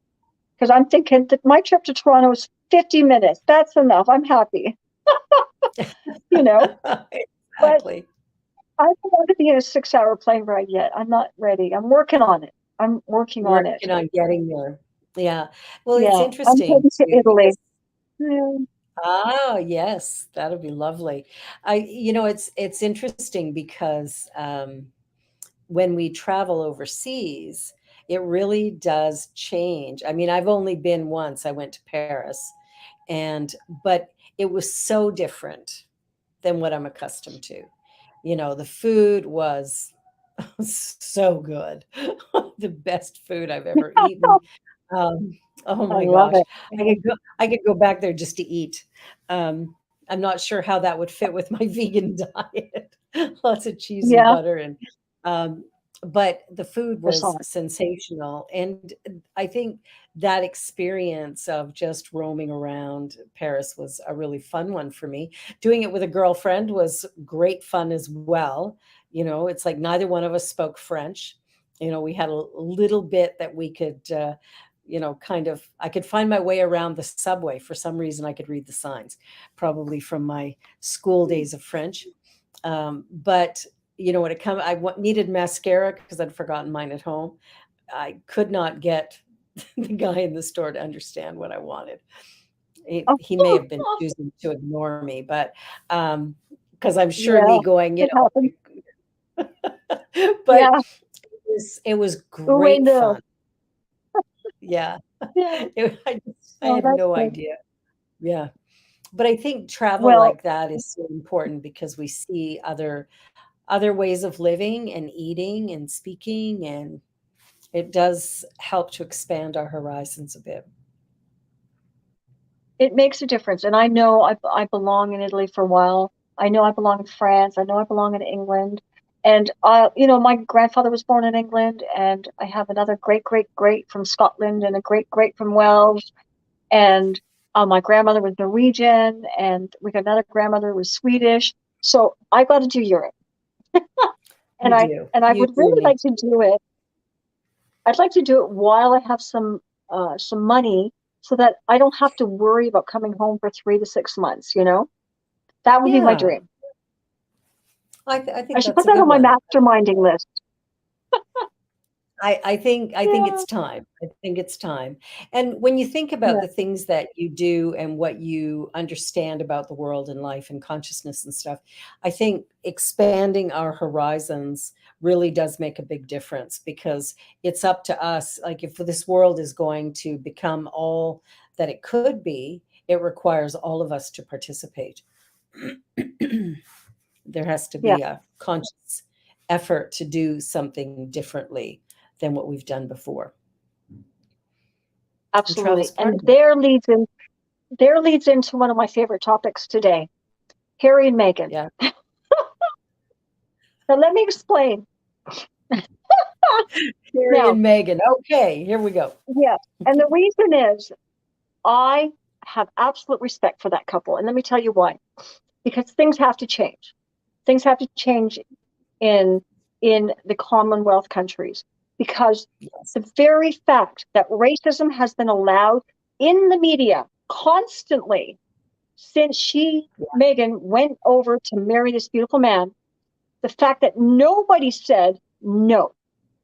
because I'm thinking that my trip to Toronto is 50 minutes. That's enough. I'm happy. Exactly. But I don't want to be in a 6-hour plane ride yet. I'm not ready. I'm working on it. Working on getting there. Yeah. Well, yeah. it's interesting. I'm heading to Italy. Yeah. Ah, yes, that'll be lovely. It's interesting because when we travel overseas, it really does change. I mean, I've only been once. I went to Paris, and but it was so different than what I'm accustomed to. The food was so good. The best food I've ever eaten. Um, oh I my love gosh. it. I could go back there just to eat. Um, I'm not sure how that would fit with my vegan diet. Lots of cheese and Yeah, butter um, but the food was croissant. sensational. And I think that experience of just roaming around Paris was a really fun one for me. Doing it with a girlfriend was great fun as well. It's like neither one of us spoke French. We had a little bit that we could, kind of, I could find my way around the subway. For some reason, I could read the signs, probably from my school days of French. But, when it comes, needed mascara because I'd forgotten mine at home. I could not get the guy in the store to understand what I wanted. He may have been choosing to ignore me, but because I'm sure Yeah, me going, it happens. but Yeah. it was Who great knew? fun. Yeah. Yeah. I Oh, had that's no good. idea. Yeah. But I think travel Well, like that is so important because we see other ways of living and eating and speaking, and it does help to expand our horizons a bit. it makes a difference. And I know I belong in Italy for a while. I know I belong in France. I know I belong in England. And my grandfather was born in England, and I have another great, great, great from Scotland, and a great, great from Wales. And my grandmother was Norwegian, and we got another grandmother who was Swedish. So I got to do Europe, and You I do. and I You would do really need like to do it. I'd like to do it while I have some money, so that I don't have to worry about coming home for 3 to 6 months. That would be my Yeah. dream. I I think should that's put a that good on my one. masterminding list. I think Yeah, it's time. I think it's time. And when you think about yeah, the things that you do and what you understand about the world and life and consciousness and stuff, I think expanding our horizons really does make a big difference because it's up to us. Like if this world is going to become all that it could be, it requires all of us to participate. There has to yeah, be a conscious effort to do something differently than what we've done before. And absolutely. travel's part And of it. there leads into one of my favorite topics today, Harry and Meghan. Yeah. Now let me explain. Harry Now, and Meghan. Okay, here we go. yeah, and the reason is I have absolute respect for that couple, and let me tell you why. Because things have to change. Things have to change in the Commonwealth countries, because Yes. the very fact that racism has been allowed in the media constantly since Yeah. Meghan went over to marry this beautiful man, the fact that nobody said no,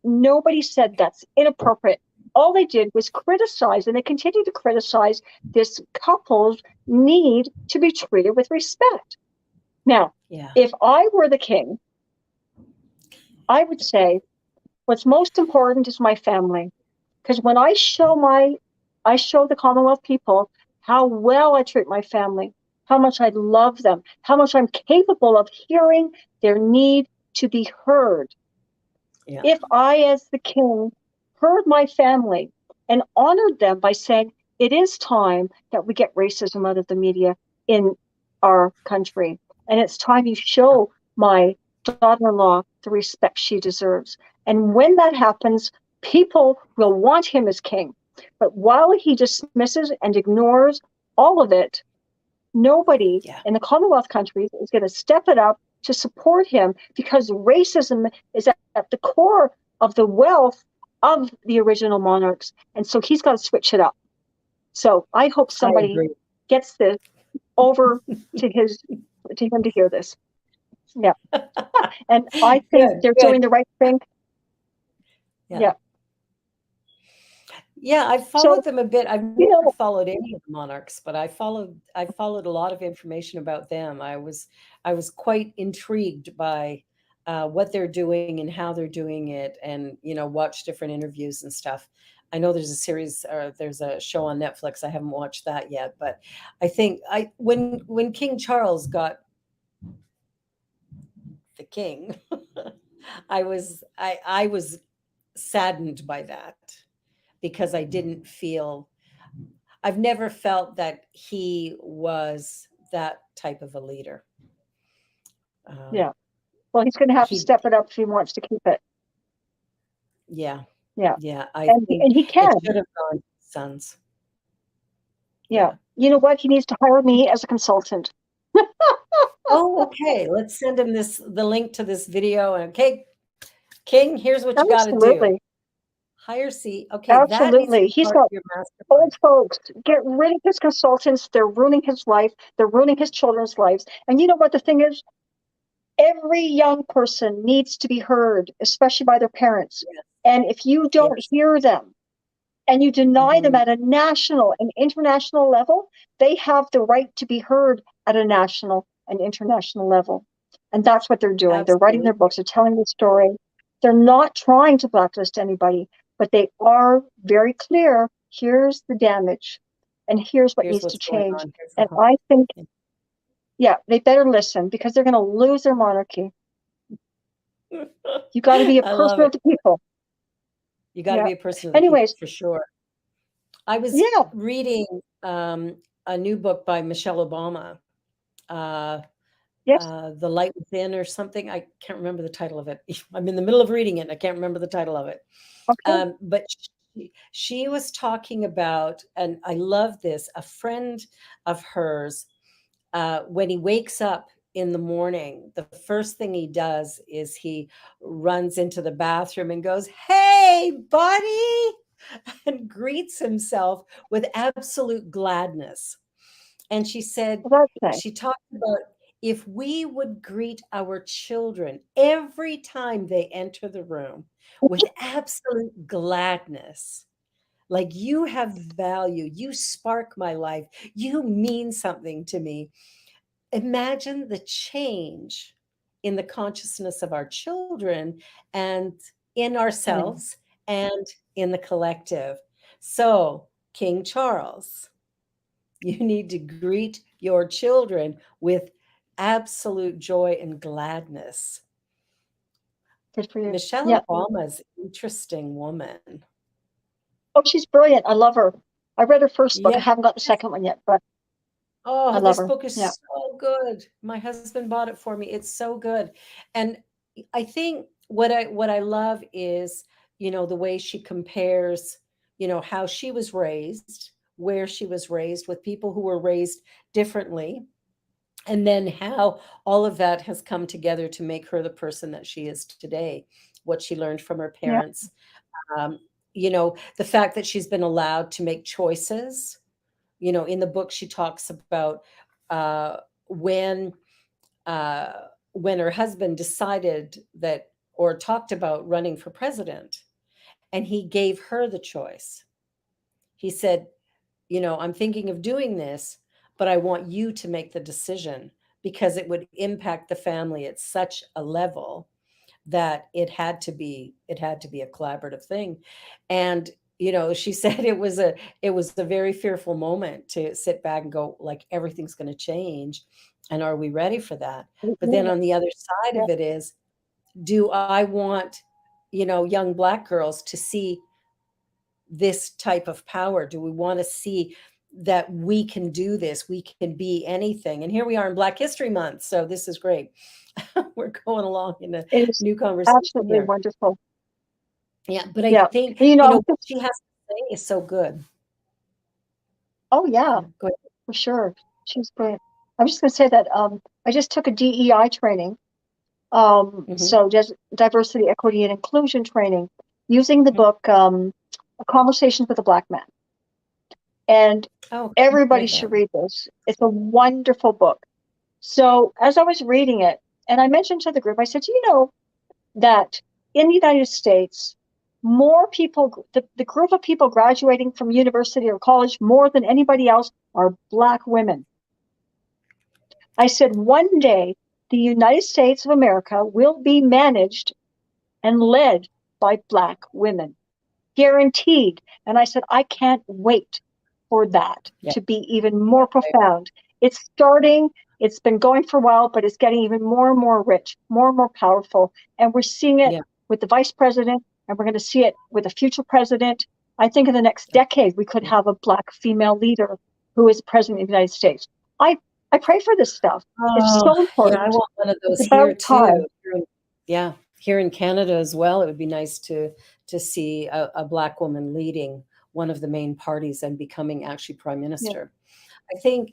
nobody said that's inappropriate. All they did was criticize, and they continue to criticize this couple's need to be treated with respect. Now, Yeah. if I were the king, I would say what's most important is my family. Because when I show the Commonwealth people how well I treat my family, how much I love them, how much I'm capable of hearing their need to be heard. Yeah. If I, as the king, heard my family and honored them by saying it is time that we get racism out of the media in our country, and it's time you show my daughter-in-law the respect she deserves. And when that happens, people will want him as king. But while he dismisses and ignores all of it, nobody Yeah. in the Commonwealth countries is going to step it up to support him, because racism is at the core of the wealth of the original monarchs. And so he's got to switch it up. So I hope I somebody agree. gets this over to him to hear this. Yeah. And I think Good, they're good. doing the right thing. Yeah. Yeah. Yeah, I've So, followed them a bit. I've you never know, followed any of the monarchs, but I followed a lot of information about them. I was quite intrigued by what they're doing and how they're doing it, and watch different interviews and stuff. I know there's a series or there's a show on Netflix. I haven't watched that yet, but I think I when King Charles got the king, I was saddened by that because I've never felt that he was that type of a leader. Um, yeah. Well, he's going to have to he, step it up if he wants to keep it. yeah, Yeah. yeah. I And think he it can. should have gone to his sons. Yeah. Yeah. You know what? He needs to hire me as a consultant. Oh, okay. Let's send him the link to this video. And okay, King, here's what you got to do. Absolutely. Hire C. Okay, that needs to Absolutely. be He's part of got your master plan. old folks. Get rid of his consultants. They're ruining his life. They're ruining his children's lives. And you know what the thing is? Every young person needs to be heard, especially by their parents. Yes, And if you don't yes. hear them and you deny them Hmm. at a national and international level, they have the right to be heard at a national and international level. And that's what they're doing. They're writing their Absolutely. books, they're telling the story. They're not trying to blacklist anybody, but they are very clear. Here's the damage, and here's what Here's needs to what's going change. on. Here's the And harm. I think, yeah, they better listen because they're going to lose their monarchy. You got to be a I love person it. of the people. You got to Yeah. be a person of the people Anyways, for sure. I was yeah, reading a new book by Michelle Obama, uh, yes, The Light Within or something. I can't remember the title of it. I'm in the middle of reading it and I can't remember the title of it. okay, But she was talking about, and I love this, a friend of hers, when he wakes up in the morning, the first thing he does is he runs into the bathroom and goes, "Hey, buddy," and greets himself with absolute gladness. And she said, well, that's nice. she talked about if we would greet our children every time they enter the room with absolute gladness, like you have value, you spark my life, you mean something to me. Imagine the change in the consciousness of our children and in Mm. ourselves and in the collective. So, King Charles, you need to greet your children with absolute joy and gladness. Good for you. Michelle Yeah. Obama's an interesting woman. Oh, she's brilliant. I love her. I read her first book. I Yes. haven't got the second one yet, but I Oh, love this her. book is Yeah. so good. My husband bought it for me. It's so good. And I think what I love is, the way she compares, how she was raised, where she was raised with people who were raised differently, and then how all of that has come together to make her the person that she is today, what she learned from her Yeah. parents, um, the fact that she's been allowed to make choices. In the book, she talks about uh, when when her husband decided that or talked about running for president, and he gave her the choice. He said, I'm thinking of doing this, but I want you to make the decision because it would impact the family at such a level that it had to be a collaborative thing. And she said it was a very fearful moment to sit back and go, like, everything's going to change, and are we ready for that? But then Yeah. on the other side Yeah. of it is, do I want young Black girls to see this type of power? Do we want to see that we can do this, we can be anything? And here we are in Black History Month, so this is great. We're going along in a It is new conversation absolutely here. wonderful. Yeah, but I Yeah. think, And, what she has to say is so good. oh yeah, Yeah, go ahead. for sure. She's brilliant. I'm just going to say that I just took a DEI training. Mhm, So just diversity, equity, and inclusion training using the mhm. book Conversations with a Black Man. And Oh, I've everybody read should that. read this. It's a wonderful book. So as I was reading it, and I mentioned to the group, I said, you know that in the United States, more people, the group of people graduating from university or college more than anybody else are Black women. I said, one day, the United States of America will be managed and led by Black women, guaranteed. And I said, I can't wait for that Yeah. to be even more profound. It's starting, it's been going for a while, but it's getting even more and more rich, more and more powerful. And we're seeing it Yeah. with the vice president, and we're going to see it with the future president. I think in the next decade, we could have a Black female leader who is president of the United States. I pray for this stuff. It's Oh, so yeah, I important. want one of those It's here about time. too. Yeah, here in Canada as well. It would be nice to see a Black woman leading one of the main parties and becoming actually prime Yeah. minister. I think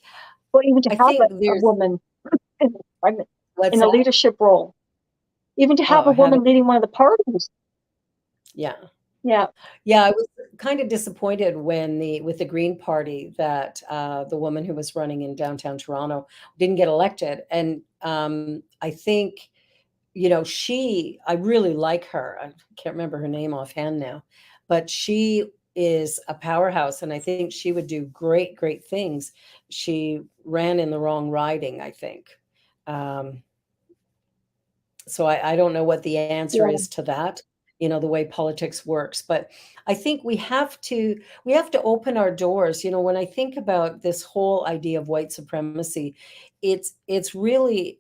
But even to I have think a there's woman what's in a that? leadership role, even to have Oh, a having woman leading one of the parties. yeah. Yeah. Yeah, I was kind of disappointed when with the Green Party that the woman who was running in downtown Toronto didn't get elected. And I think, I really like her. I can't remember her name offhand now, but she is a powerhouse, and I think she would do great, great things. She ran in the wrong riding, I think. Um, so I don't know what the answer Yeah. is to that, the way politics works. But I think we have to open our doors. When I think about this whole idea of white supremacy, it's really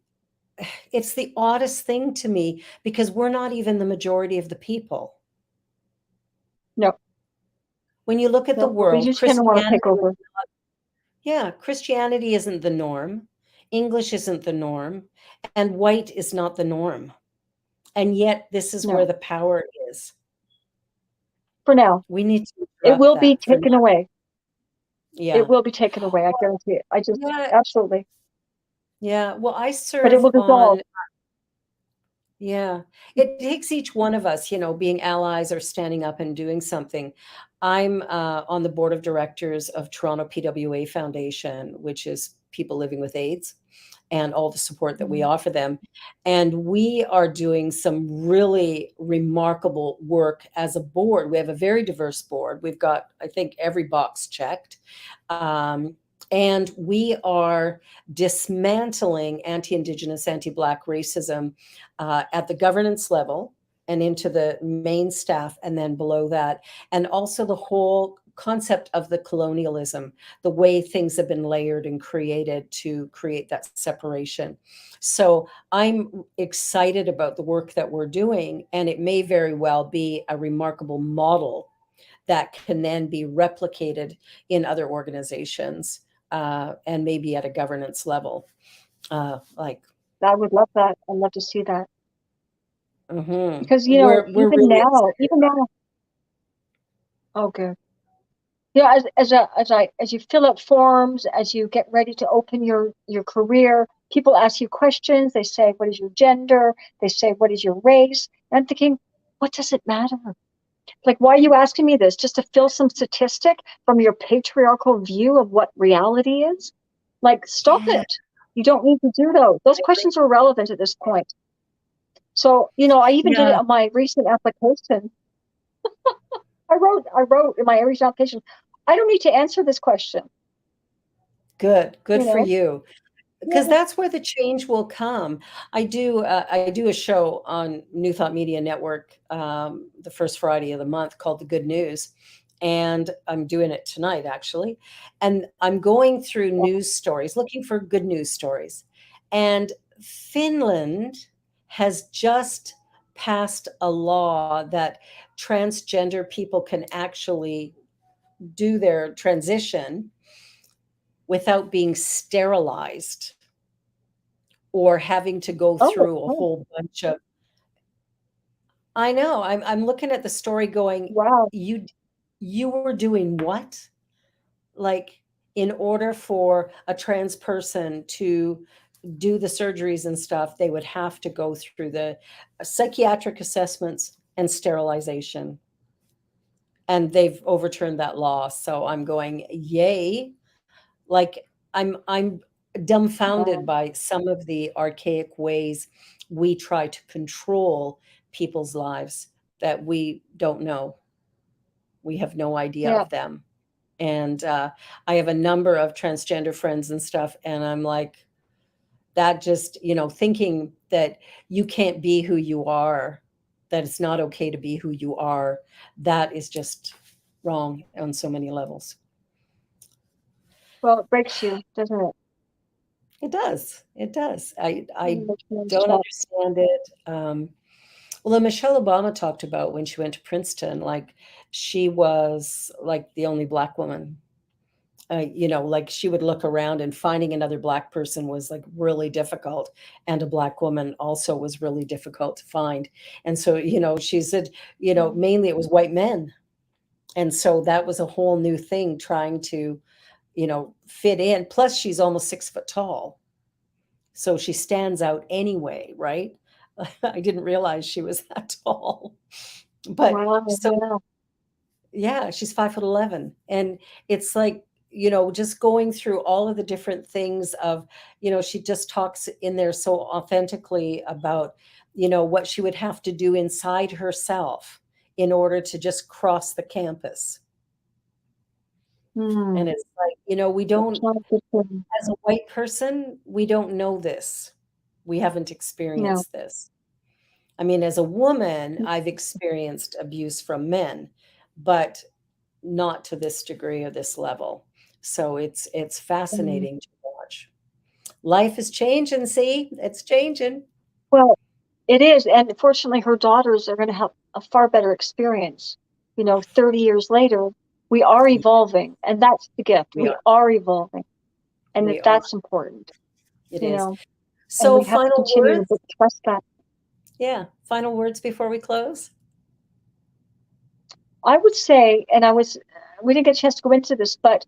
it's the oddest thing to me because we're not even the majority of the people. No, When you look at the no, but we world, just kind of want to Christianity, take over. yeah, Christianity isn't the norm. English isn't the norm, and white is not the norm. And yet this is where No, the power is. for now. We need to It interrupt will be that for now. taken away. It Yeah. will be taken away. I guarantee it. I just, Yeah, absolutely. yeah. Well, I But it serve will dissolve. on yeah. It takes each one of us, being allies or standing up and doing something. I'm on the board of directors of Toronto PWA Foundation, which is people living with AIDS, and all the support that we Mhm. offer them. And we are doing some really remarkable work as a board. We have a very diverse board. We've got, I think, every box checked. Um, and we are dismantling anti Indigenous, anti Black racism at the governance level and into the main staff, and then below that. And also the whole concept of the colonialism, the way things have been layered and created to create that separation. So I'm excited about the work that we're doing, and it may very well be a remarkable model that can then be replicated in other organizations, and maybe at a governance level. Like, I would love that. I'd love to see that. Because, we're really excited. even now, oh, good. As you fill out forms, as you get ready to open your career, people ask you questions. They say, "What is your gender?" They say, "What is your race?" And I'm thinking, what does it matter? Like, why are you asking me this? Just to fill some statistic from your patriarchal view of what reality is? Like, stop Yeah, it. You don't need to do those. Those I agree. questions are irrelevant at this point. So, I even did it Yeah, on my recent application. I wrote in my recent application, I don't need to answer this question, good you for know? you. Because Yeah. that's where the change will come. I do a show on New Thought Media Network, the first Friday of the month, called The Good News, and I'm doing it tonight actually. And I'm going through news stories, looking for good news stories. And Finland has just passed a law that transgender people can actually do their transition without being sterilized or having to go Oh, through a oh, whole bunch of I know, I'm looking at the story going, wow. "You you were doing what?" Like, in order for a trans person to do the surgeries and stuff, they would have to go through the psychiatric assessments and sterilization, and they've overturned that law, so I'm going, "Yay." Like, I'm dumbfounded Wow. by some of the archaic ways we try to control people's lives that we don't know. We have no idea Yeah. of them. And I have a number of transgender friends and stuff, and I'm like, that just, thinking that you can't be who you are, that it's not okay to be who you are, that is just wrong on so many levels. Well, it breaks you, doesn't it? It does. It does. I It makes you don't stop. understand it. Well, Michelle Obama talked about when she went to Princeton, like she was like the only Black woman. Like she would look around and finding another Black person was like really difficult. And a Black woman also was really difficult to find. And so, she said, mainly it was white men. And so that was a whole new thing trying to, fit in. Plus, she's almost 6 foot tall. So she stands out anyway, right? I didn't realize she was that tall. But Wow, so yeah. yeah, she's 5'11". And it's like, just going through all of the different things of, she just talks in there so authentically about, what she would have to do inside herself in order to just cross the campus. And it's like, we That's don't, not a good thing. as a white person, we don't know this. We haven't No. experienced this. I mean, as a woman, I've experienced abuse from men, but not to this degree or this level. So it's Mm. fascinating to watch. Life is changing, see? It's changing. Well, it is. And fortunately, her daughters are going to have a far better experience. 30 years later, we are evolving. And that's the gift. We We are. are evolving. And We are. that's important, It you is. know, and So we have to final continue words? to trust that. Yeah. Final words before we close? I would say, and we didn't get a chance to go into this, but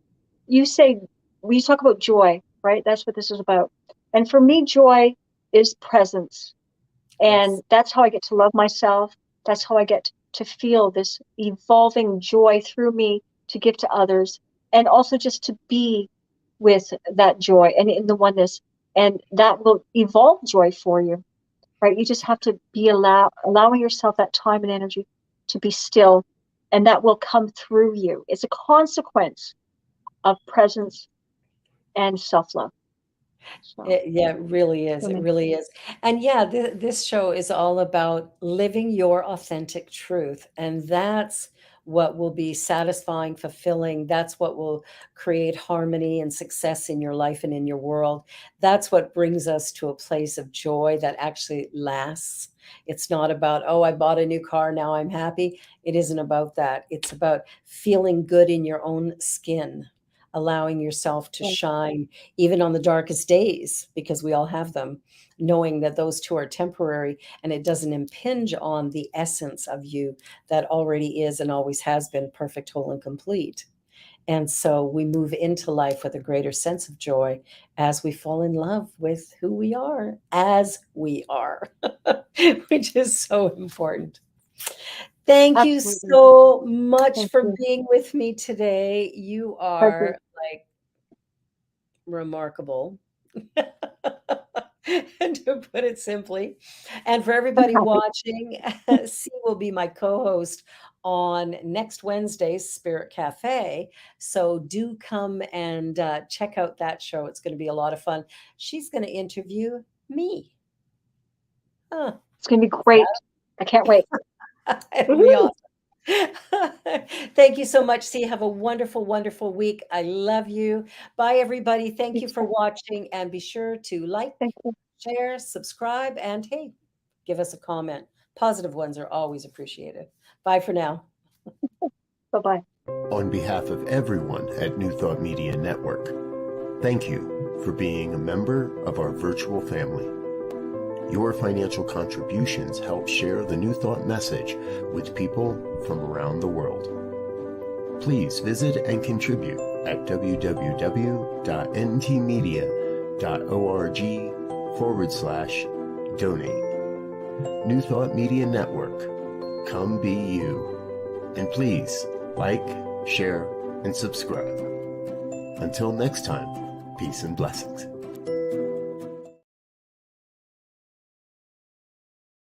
you talk about joy, right? That's what this is about. And for me, joy is presence. Yes. And that's how I get to love myself. That's how I get to feel this evolving joy through me to give to others. And also just to be with that joy and in the oneness. And that will evolve joy for you, right? You just have to be allowing yourself that time and energy to be still. And that will come through you. It's a consequence of presence and self-love. So, It really is. for It me. really is. And yeah, this show is all about living your authentic truth. And that's what will be satisfying, fulfilling. That's what will create harmony and success in your life and in your world. That's what brings us to a place of joy that actually lasts. It's not about, oh, I bought a new car, now I'm happy. It isn't about that. It's about feeling good in your own skin, allowing yourself to Yeah. shine even on the darkest days, because we all have them, knowing that those two are temporary and it doesn't impinge on the essence of you that already is and always has been perfect, whole, and complete. And so we move into life with a greater sense of joy as we fall in love with who we are, as we are, which is so important. Thank you Absolutely. so much Thank for you. being with me today. You Pleasure. are like remarkable. And to put it simply. And for I'm everybody happy. watching, C will be my co-host on next Wednesday's Spirit Cafe. So do come and check out that show. It's going to be a lot of fun. She's going to interview me. Huh. It's going to be great. I can't wait. It'll be Woohoo! awesome. Thank you so much. C, have a wonderful, wonderful week. I love you. Bye, everybody. Thank You you for too. watching. And be sure to like, Thank you. share, subscribe, and hey, give us a comment. Positive ones are always appreciated. Bye for now. Bye-bye. On behalf of everyone at New Thought Media Network, thank you for being a member of our virtual family. Your financial contributions help share the New Thought message with people from around the world. Please visit and contribute at www.ntmedia.org/donate. New Thought Media Network, come be you. And please like, share, and subscribe. Until next time, peace and blessings.